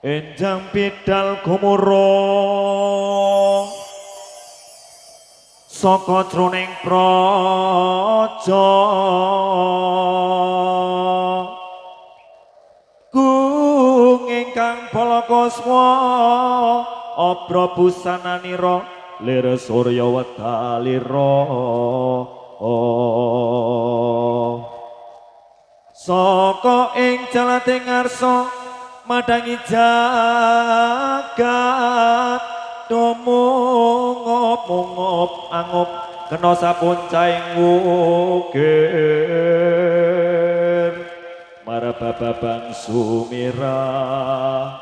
Enjang bidal gumuruh saka jroning praja gung ingkang balakaswa abra busananira lir surya wedalira saka ing jalating ngarsa madangi jagat domungop angup kena sapuncaing wugir marababang sumirah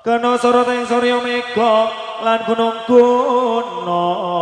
kena soroting surya mega lan gunung-gunung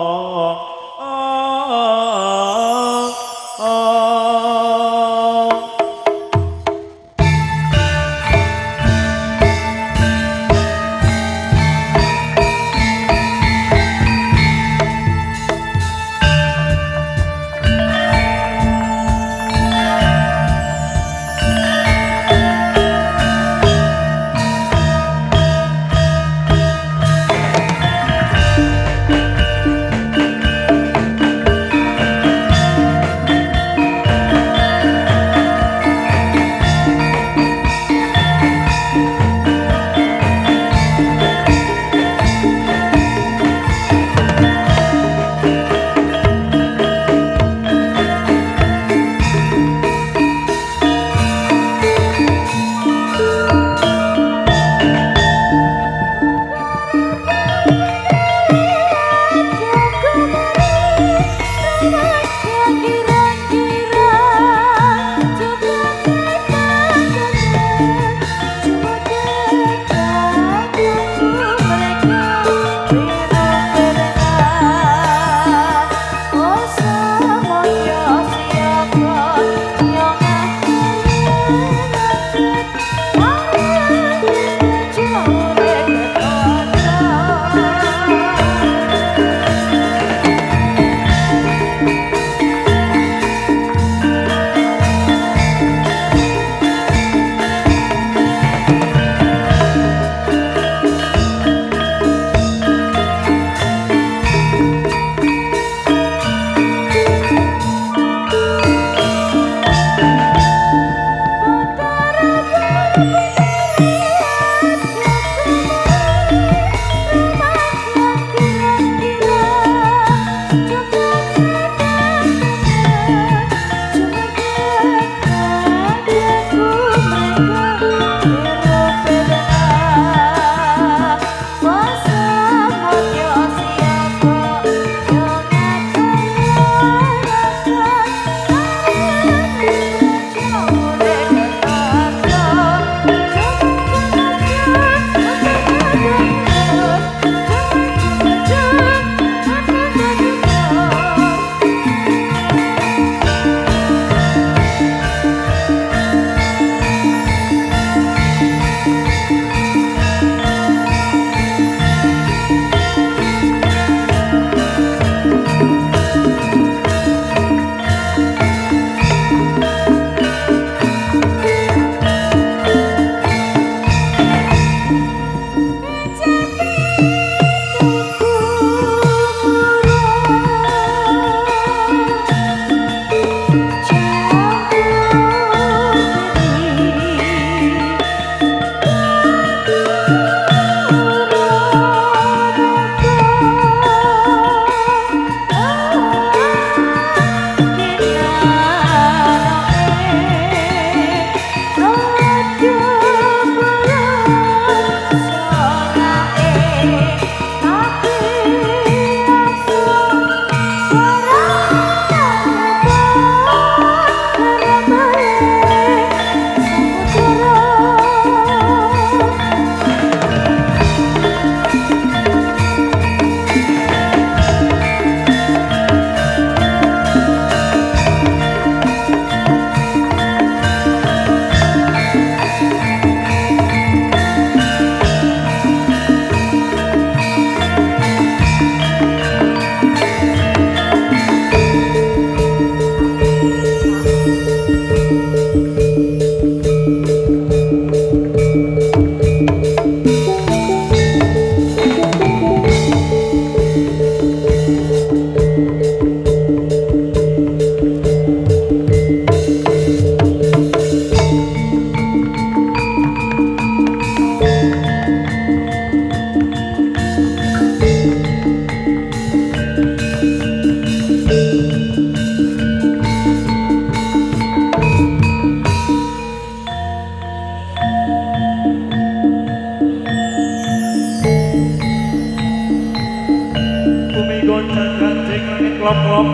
klop-klop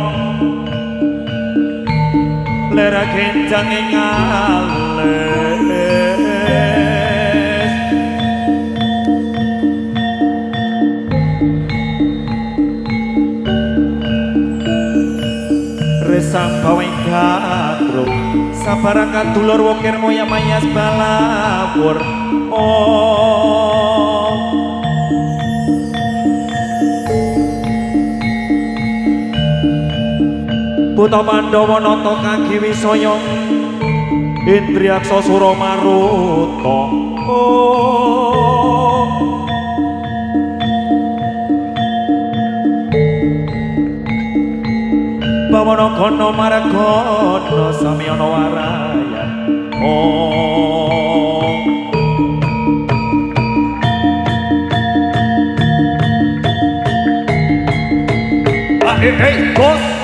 lera kencang ngales resam baweng katrum sabarangan dulur wokir moya mayas balawur oh Buta Pandhawa nata kaki wisaya Indriyaksa Suramaruta oh Bawana Gana Maragana Samyana Warayan oh bos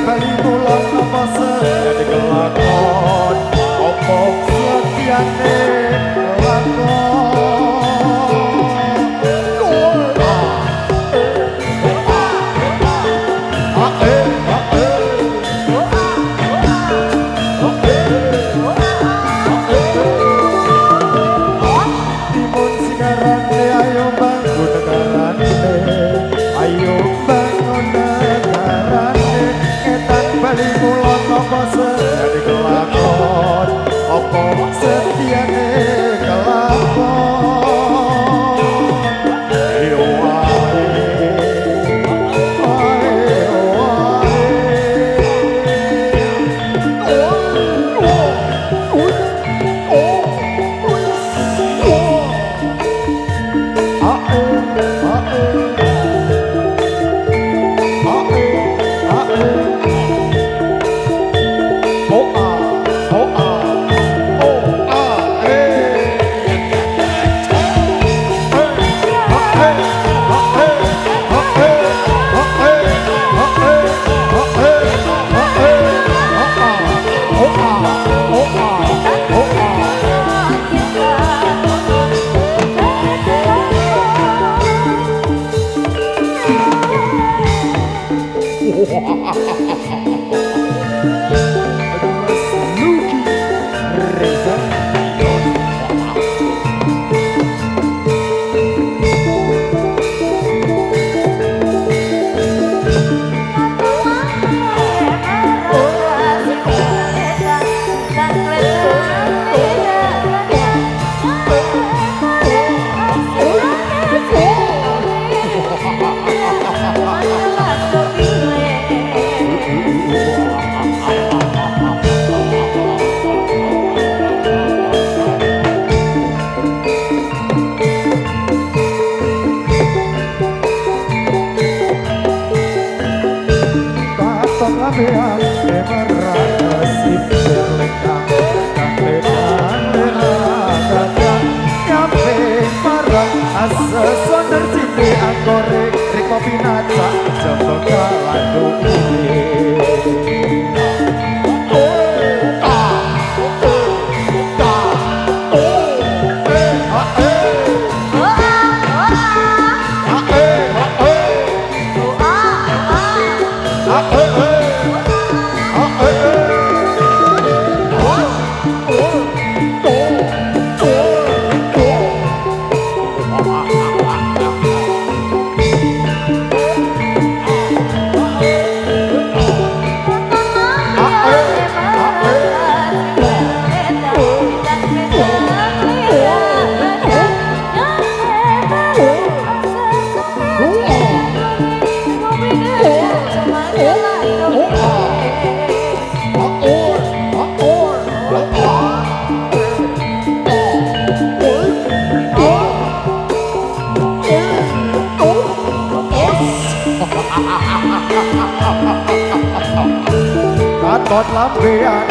Bali mulon apa se dikelakon Katon lambean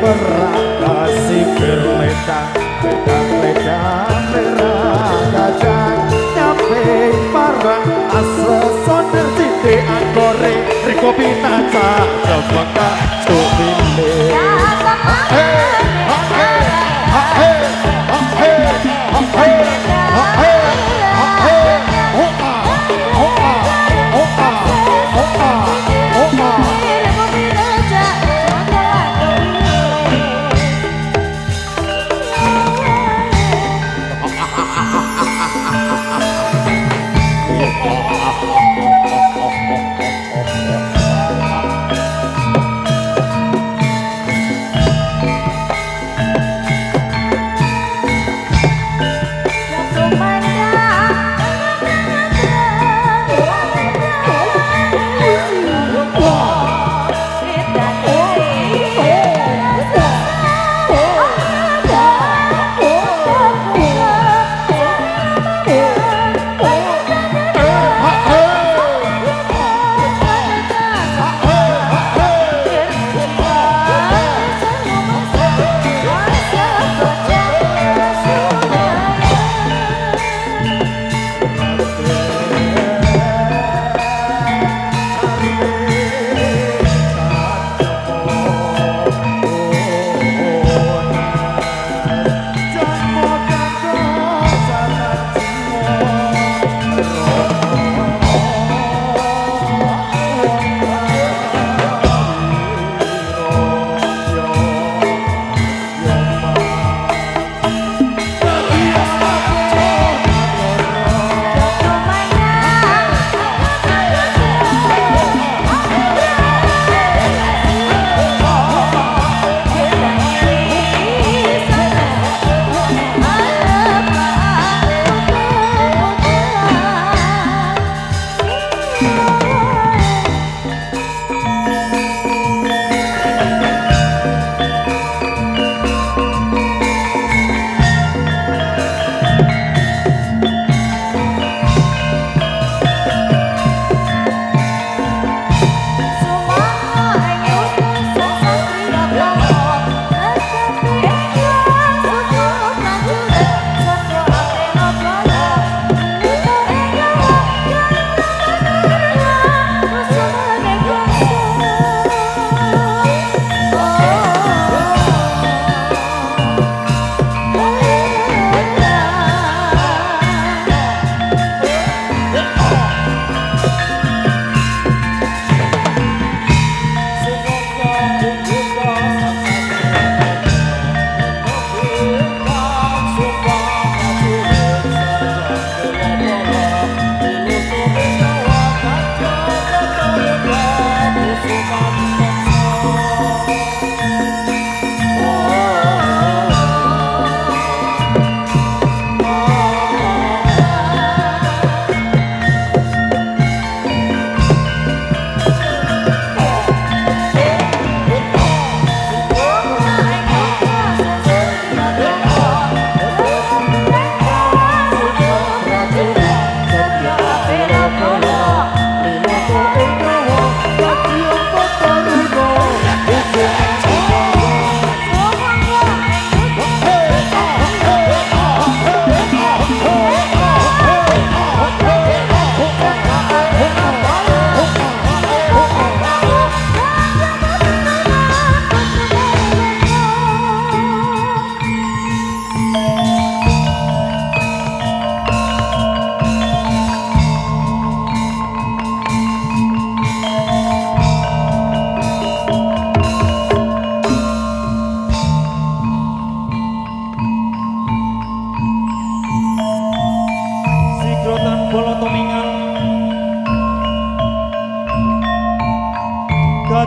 berangkasi berledang ledang merah gajah nyampe parang asa sonder cite anggore riko pinaca jabaka cumile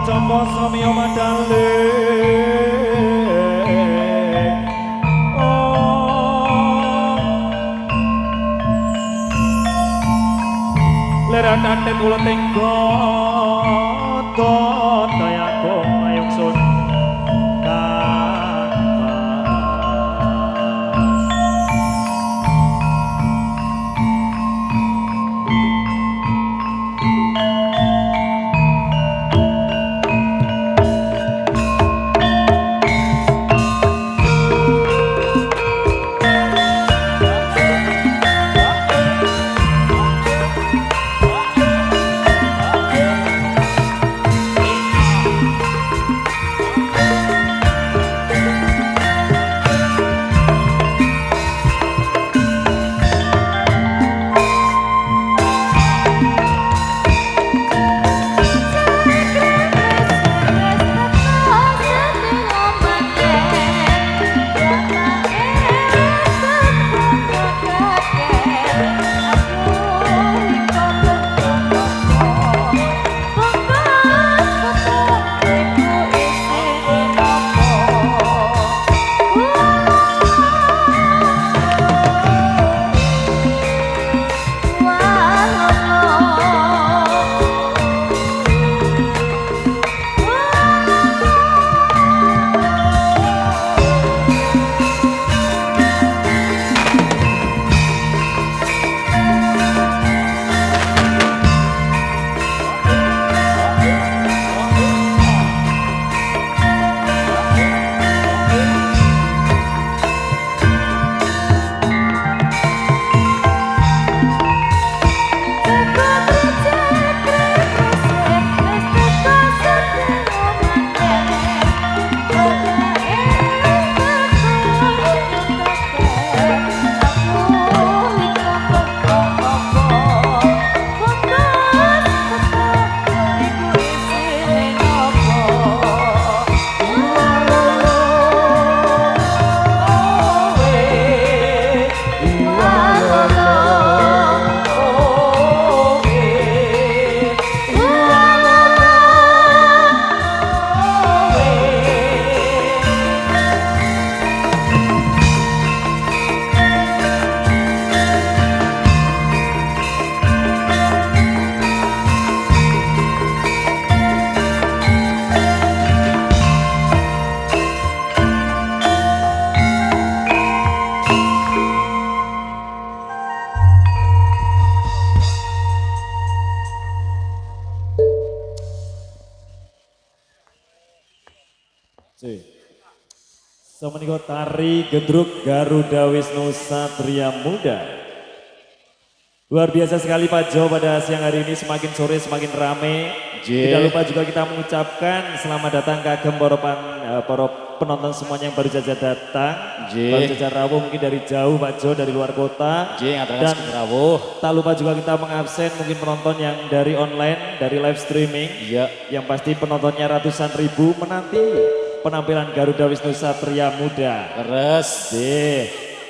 Jompo Somyo Madale. Lera tante kula tenggo daya kong mayong sun Semenika tari gendruk Garuda Wisnu Satria Muda. Luar biasa sekali Pak Jo pada siang hari ini, semakin sore semakin rame. Tidak lupa juga kita mengucapkan selamat datang kagem para penonton semuanya yang baru saja datang. Baru saja rawuh mungkin dari jauh Pak Jo, dari luar kota. Dan tak lupa juga kita mengabsen mungkin penonton yang dari online, dari live streaming. Yang pasti penontonnya ratusan ribu menanti penampilan Garuda Wisnu Satria Muda.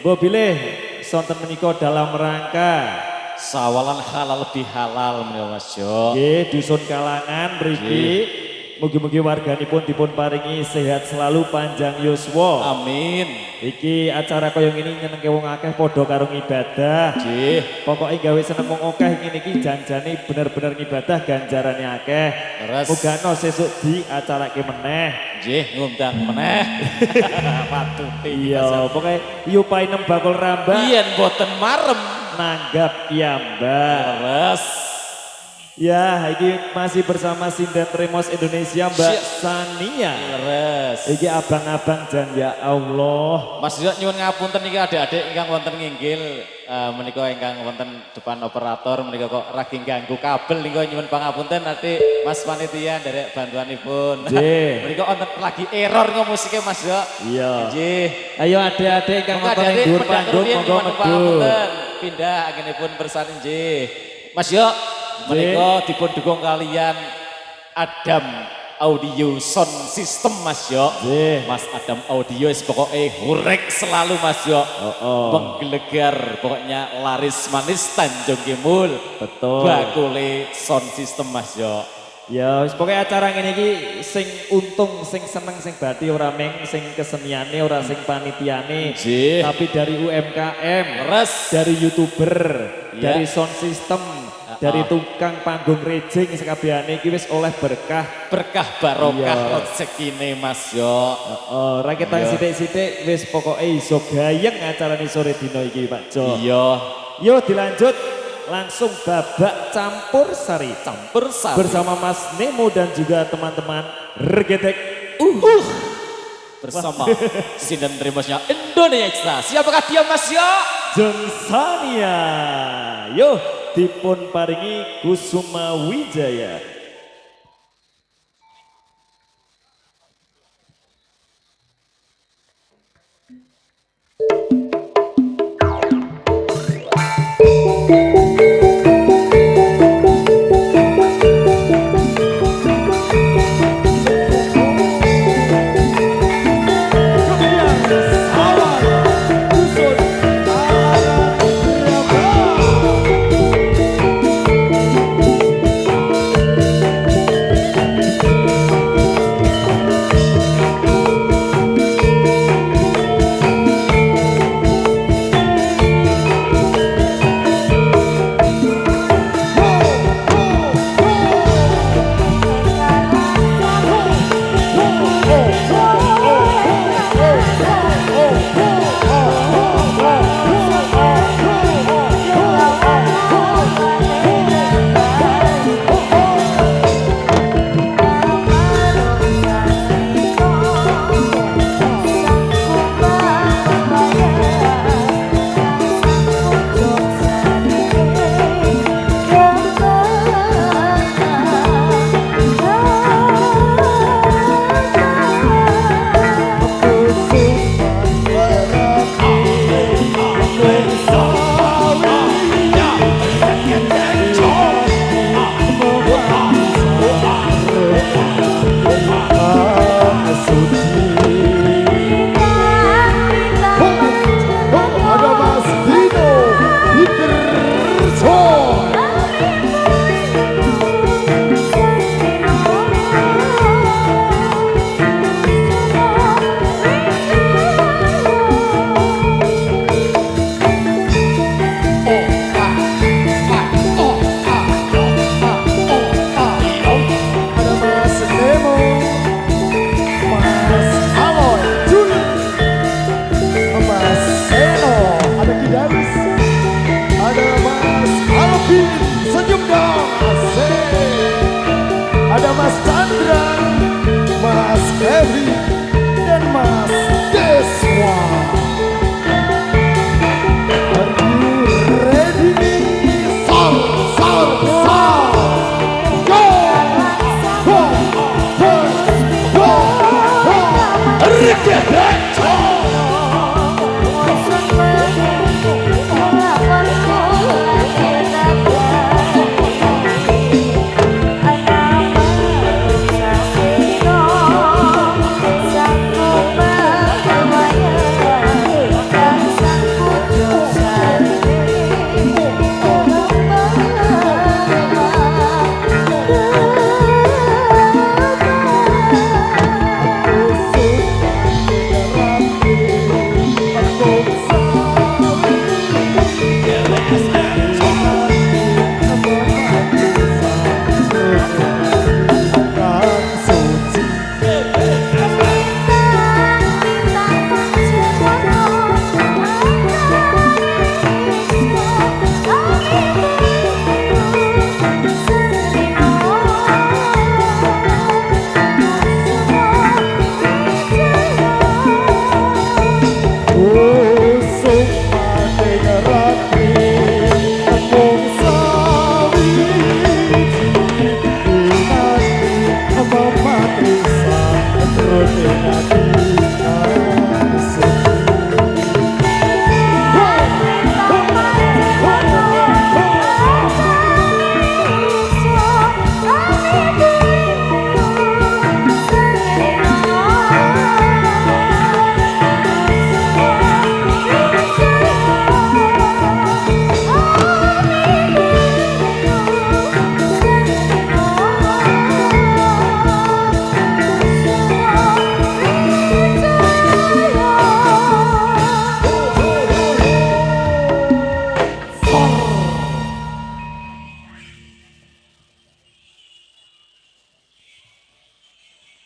Mbok bilih sonten menika dalam rangka sawalan halal lebih halal menika Mas Jo. Nggih, dusun Kalangan mriki mugi-mugi warganipun dipun paringi sehat selalu, panjang yuswa. Amin. Iki acara kaya ngene nyenengke wong akeh padha karo ngibadah. Nggih. Pokoke gawe seneng wong akeh ngene iki janjane bener-bener ngibadah ganjarane akeh. Mugano sesuk diacarake meneh. Nggih, ngundang meneh. Patuti. Iya, pokoke yupainem bakul rambak. Yen boten marem nanggap kiambak. Ya, ini masih bersama Sinden Tremos Indonesia Mbak Sania. Iki abang-abang jan ya Allah. Mas Jo nyuwun ngapunten iki adik-adik ingkang wonten nginggil menika ingkang wonten depan operator menika kok ragi ganggu kabel niku nyuwun pangapunten nanti Mas panitia nderek bantuanipun. Menika wonten lagi error kok musiknya Mas Jo. Iya. Nggih. Ayo adik-adik ingkang wonten ing dhuwur panggung monggo medhun. Pindah agenipun bersani nggih. Mas Jo menika dipun dukung kalian Adam Audio Sound System Mas Jo. Mas Adam Audio pokoknya hurek selalu Mas Jo. Menggelegar pokoknya laris manis Tanjung Kimul. Betul. Bakule Sound System Mas Jo. Ya, wis pokoknya acara ngene iki sing untung, sing seneng, sing bati ora meng, sing keseniane ora sing panitiane, Nggih. tapi dari UMKM, Res. dari YouTuber, Iya. dari sound system, dari tukang panggung rejing sekabehane iki wis oleh berkah. Berkah barokah Iya. rezekine Mas yo. Oh, rakyat sithik-sithik wis pokoke iso gayeng acarane sore dina iki Pak Jo. Iya. Yo dilanjut langsung babak campur sari. Campur sari. Bersama Mas Nemo dan juga teman-teman Regetek. Bersama sinden remasnya Indonesia Extra. Siapakah dia Mas yo? Jonsania. Yo dipun paringi Kusuma Wijaya.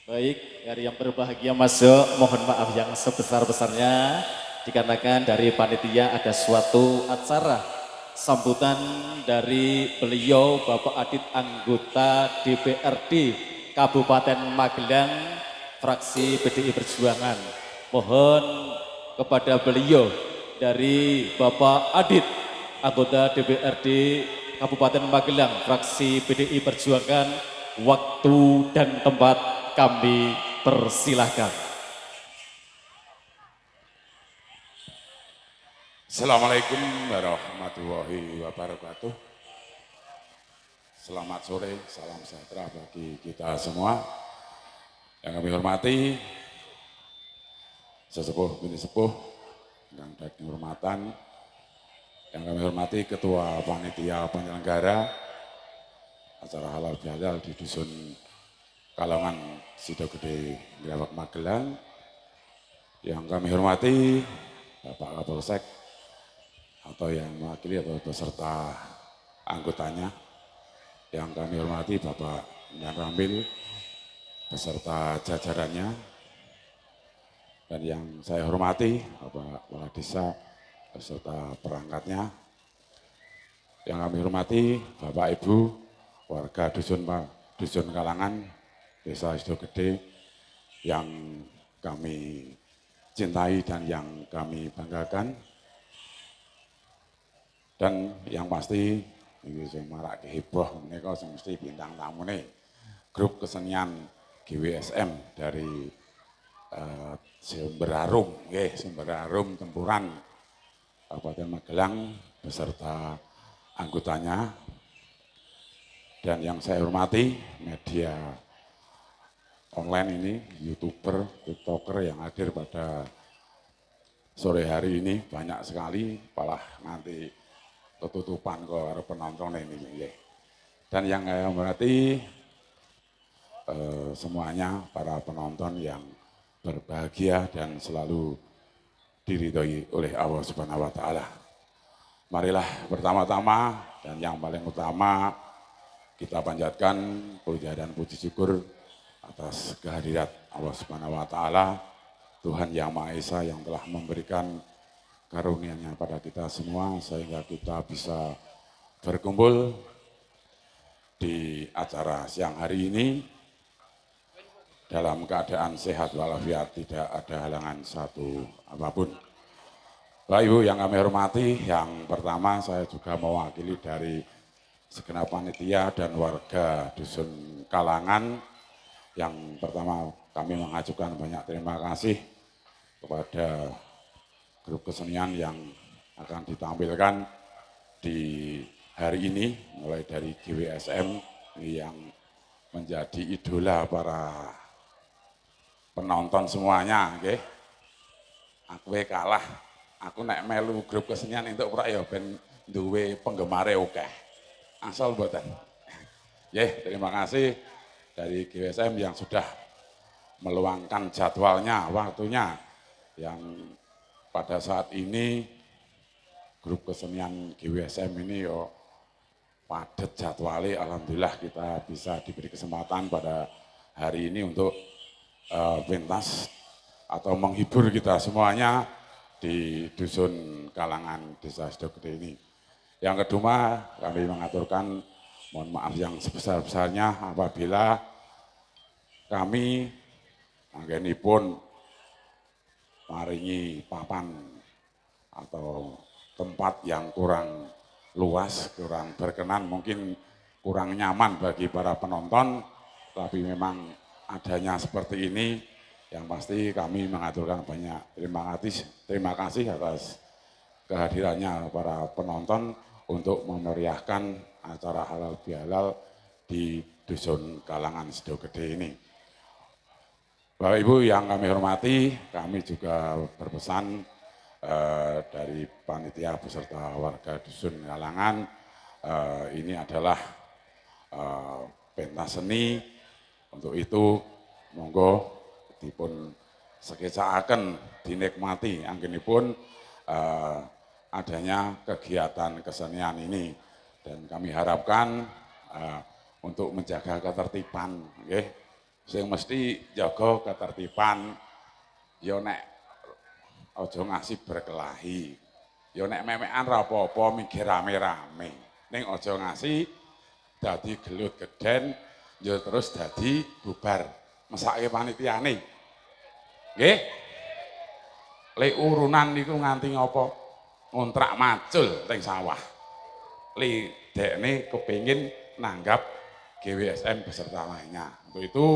Baik, hari yang berbahagia Mas Jo, mohon maaf yang sebesar-besarnya dikarenakan dari panitia ada suatu acara sambutan dari beliau Bapak Adit anggota DPRD Kabupaten Magelang fraksi PDI Perjuangan. Mohon kepada beliau dari Bapak Adit anggota DPRD Kabupaten Magelang fraksi PDI Perjuangan, waktu dan tempat kami persilahkan. Assalamualaikum warahmatullahi wabarakatuh. Selamat sore, salam sejahtera bagi kita semua. Yang kami hormati, sesepuh bini sepuh, yang daging hormatan. Yang kami hormati Ketua Panitia Penyelenggara acara halal bihalal di Dusun Kalongan Sidogede Grawak Magelang. Yang kami hormati Bapak Kapolsek atau yang mewakili atau beserta anggotanya. Yang kami hormati Bapak Dan Ramil beserta jajarannya. Dan yang saya hormati Bapak Kepala Desa beserta perangkatnya. Yang kami hormati Bapak Ibu warga Dusun Kalangan Desa Sidogede yang kami cintai dan yang kami banggakan. Dan yang pasti ini sing marak heboh menika sing mesti bintang tamune grup kesenian GWSM dari Sumber Harum nggih, Sumber Harum Tempuran Kabupaten Magelang beserta anggotanya. Dan yang saya hormati media online ini, YouTuber, TikToker yang hadir pada sore hari ini banyak sekali, malah nanti ketutupan ke penonton ini. Dan yang saya hormati semuanya para penonton yang berbahagia dan selalu diridhoi oleh Allah Subhanahu wa taala. Marilah pertama-tama dan yang paling utama kita panjatkan puja dan puji syukur atas kehadirat Allah Subhanahu wa taala, Tuhan Yang Maha Esa yang telah memberikan karunia-Nya pada kita semua sehingga kita bisa berkumpul di acara siang hari ini dalam keadaan sehat walafiat, tidak ada halangan satu apapun. Bapak Ibu yang kami hormati, yang pertama saya juga mewakili dari segenap panitia dan warga Dusun Kalangan. Yang pertama kami mengajukan banyak terima kasih kepada grup kesenian yang akan ditampilkan di hari ini, mulai dari GWSM yang menjadi idola para penonton semuanya. Okay. Aku kalah, aku nek melu grup kesenian untuk ora ya ben duwe penggemare akeh. Asal mboten. Terima kasih dari GWSM yang sudah meluangkan jadwalnya, waktunya, yang pada saat ini grup kesenian GWSM ini yo padat jadwalnya. Alhamdulillah kita bisa diberi kesempatan pada hari ini untuk pentas atau menghibur kita semuanya di Dusun Kalangan Desa Sidogede ini. Yang kedua, kami mengaturkan mohon maaf yang sebesar-besarnya apabila kami anggenipun maringi papan atau tempat yang kurang luas, kurang berkenan, mungkin kurang nyaman bagi para penonton, tapi memang adanya seperti ini, yang pasti kami mengaturkan banyak terima kasih atas kehadirannya para penonton untuk memeriahkan acara halal bihalal di Dusun Kalangan Sidogede ini. Bapak Ibu yang kami hormati, kami juga berpesan dari panitia beserta warga Dusun Kalangan, ini adalah pentas seni. Untuk itu monggo dipun sekecaaken dinikmati anggenipun adanya kegiatan kesenian ini, dan kami harapkan untuk menjaga ketertiban, sing mesti jaga ketertiban, ya nek aja ngasih berkelahi. Ya nek memekan ra apa-apa minggir rame-rame. Ning aja ngasih dadi gelut geden, ya terus dadi bubar. Mesake panitiane. Nggih. Lek urunan niku nganti ngopo? Ngontrak macul teng sawah. Li dekne kepingin nanggap GWSM beserta lainnya. Untuk itu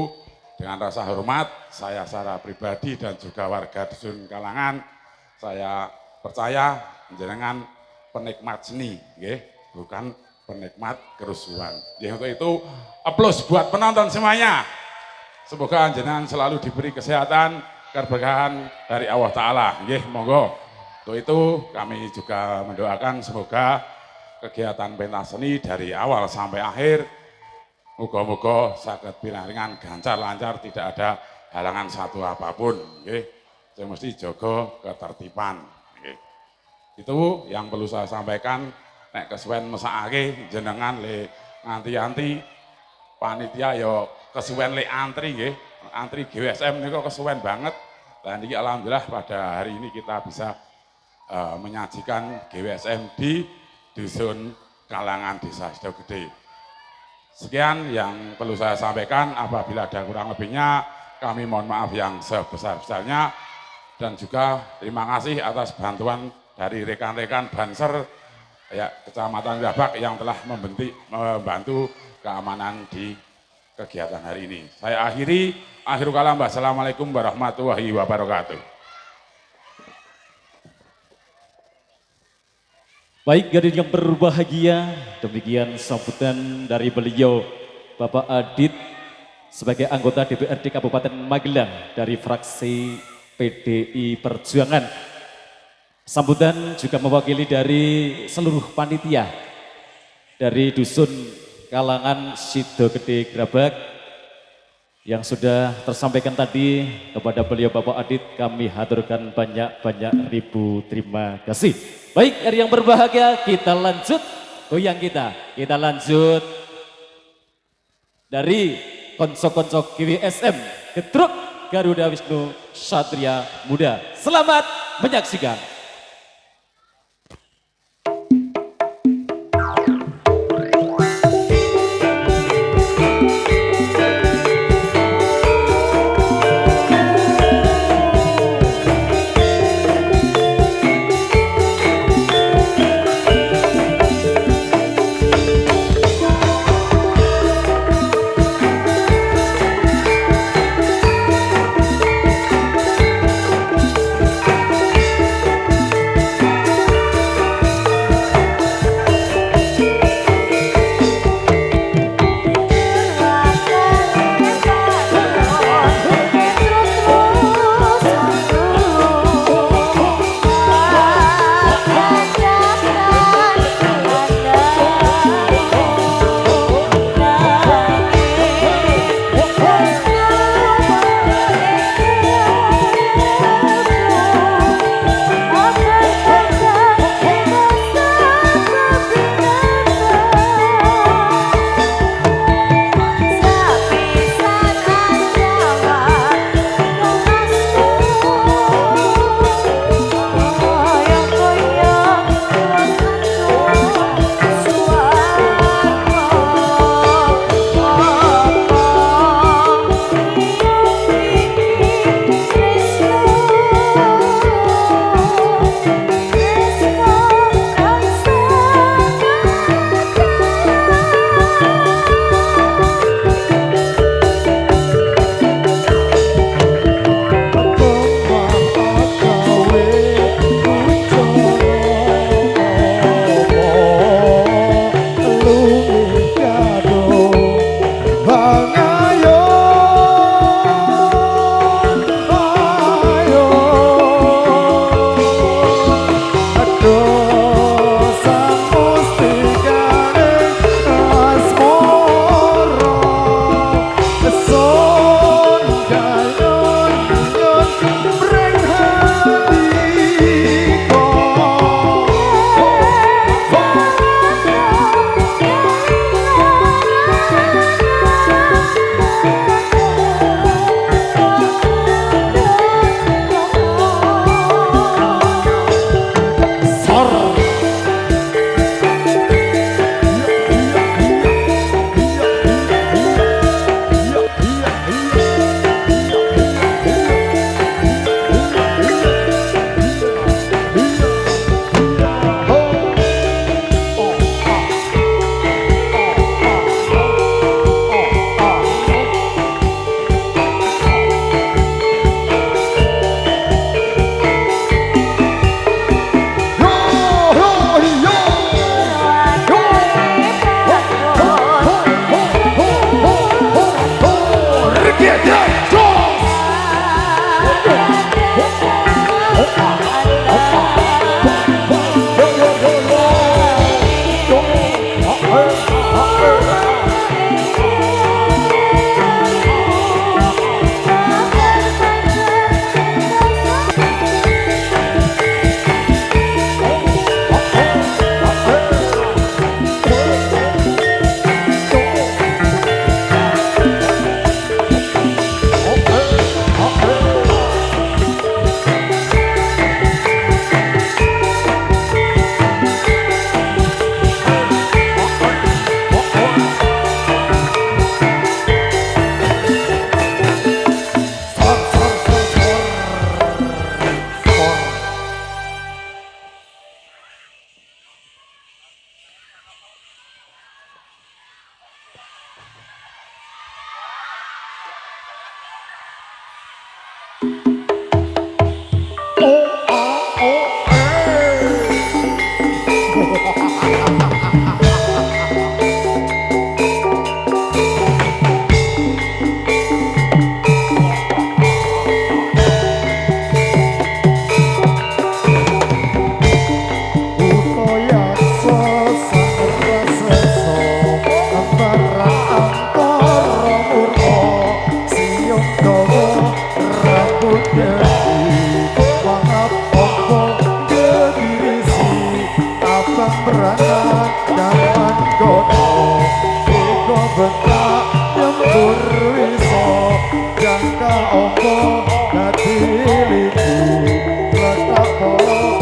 dengan rasa hormat saya secara pribadi dan juga warga Dusun Kalangan, saya percaya jenengan penikmat seni, bukan penikmat kerusuhan. Jadi untuk itu aplaus buat penonton semuanya. Semoga jenengan selalu diberi kesehatan, keberkahan dari Allah Ta'ala. Monggo. Untuk itu kami juga mendoakan semoga kegiatan pentas seni dari awal sampai akhir moga-moga saged pinaringan gancar lancar, tidak ada halangan satu apapun. Saya mesti jaga ketertiban. Itu yang perlu saya sampaikan. Nek kesuwen mesakake jenengan le nganti-anti panitia ya kesuwen le antri nggih. Antri GWSM niku kesuwen banget. Dan ini alhamdulillah pada hari ini kita bisa menyajikan GWSM di Dusun Kalangan Desa Sidogede. Sekian yang perlu saya sampaikan, apabila ada kurang lebihnya kami mohon maaf yang sebesar-besarnya, dan juga terima kasih atas bantuan dari rekan-rekan Banser ya, Kecamatan Dabak yang telah membantu keamanan di kegiatan hari ini. Saya akhiri, akhirul kalam, wassalamualaikum warahmatullahi wabarakatuh. Baik, hadirin yang berbahagia, demikian sambutan dari beliau Bapak Adit sebagai anggota DPRD Kabupaten Magelang dari fraksi PDI Perjuangan. Sambutan juga mewakili dari seluruh panitia dari Dusun Kalangan Sidogede Grabak yang sudah tersampaikan tadi. Kepada beliau Bapak Adit kami haturkan banyak-banyak ribu terima kasih. Baik, hari yang berbahagia, kita lanjut goyang kita lanjut dari konco-konco GWSM Gedruk Garuda Wisnu Satria Muda. Selamat menyaksikan. purmo siung dawa rambut gedi wangap opo gedirisi abang beranak dan gono ego bentak nyembur wiso jangka opo dadi liku letak peluntu.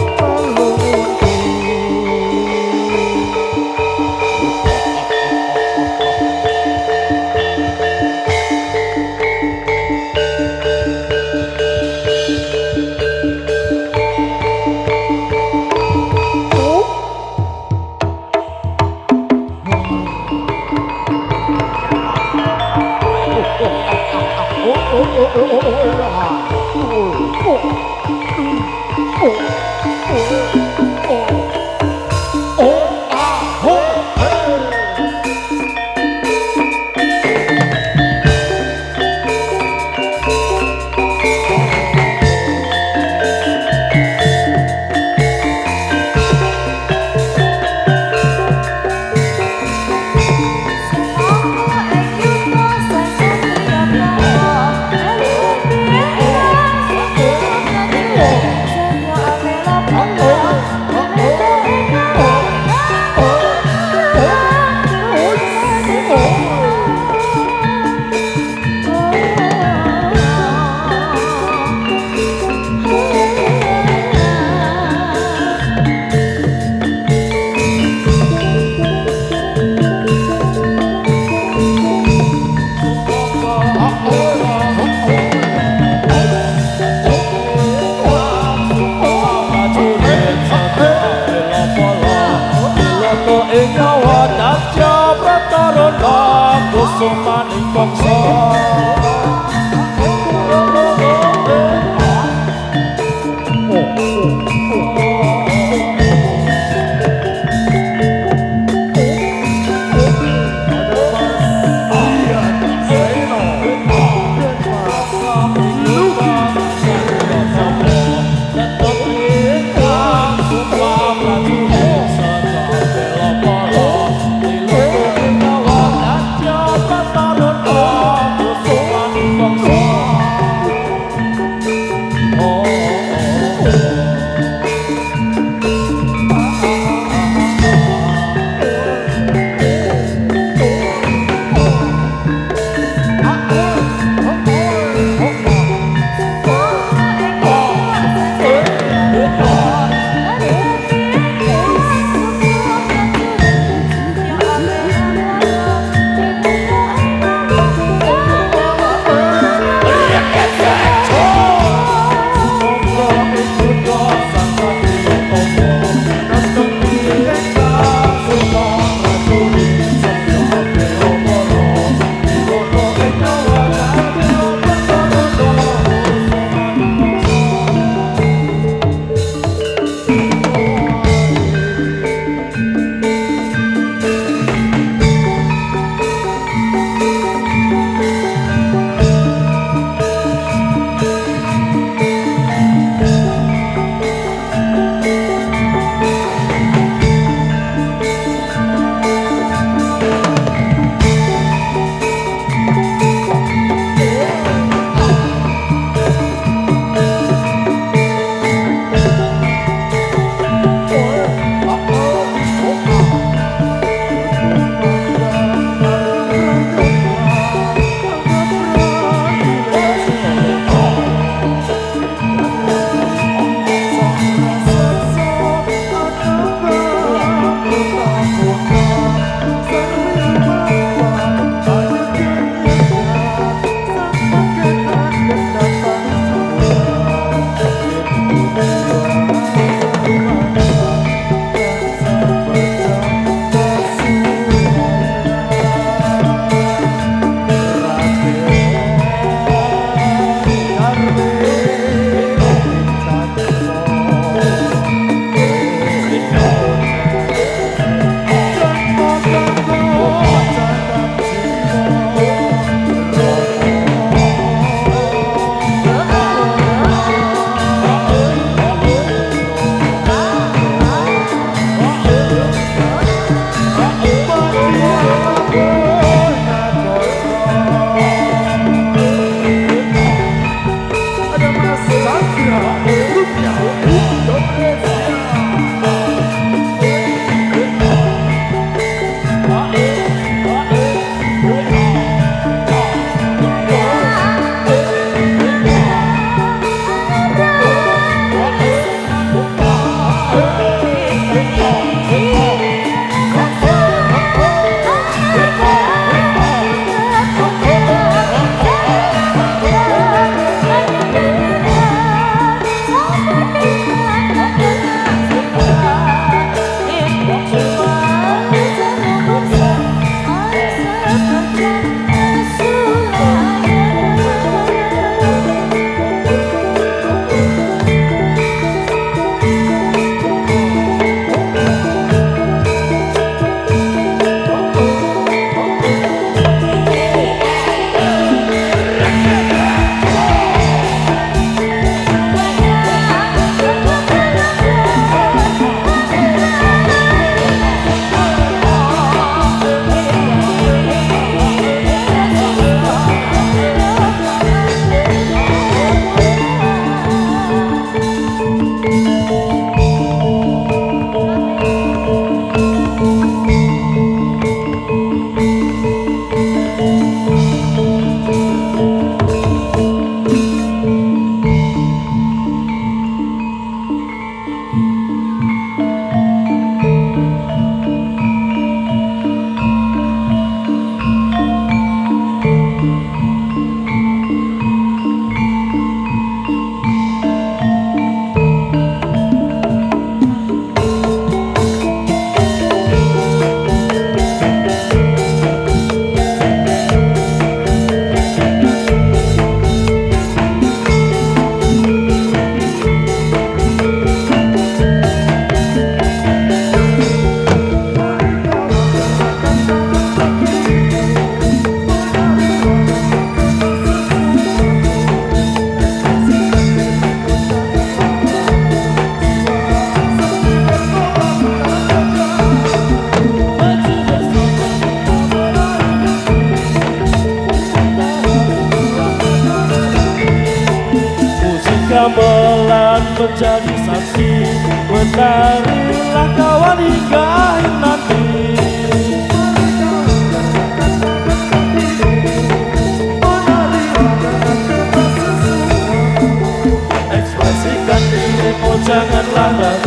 Kusumaning bangsa Kusumaning gamelan menjadi saksi, menarilah kawan hingga akhir nanti. Ekspresikan dirimu, janganlah ragu.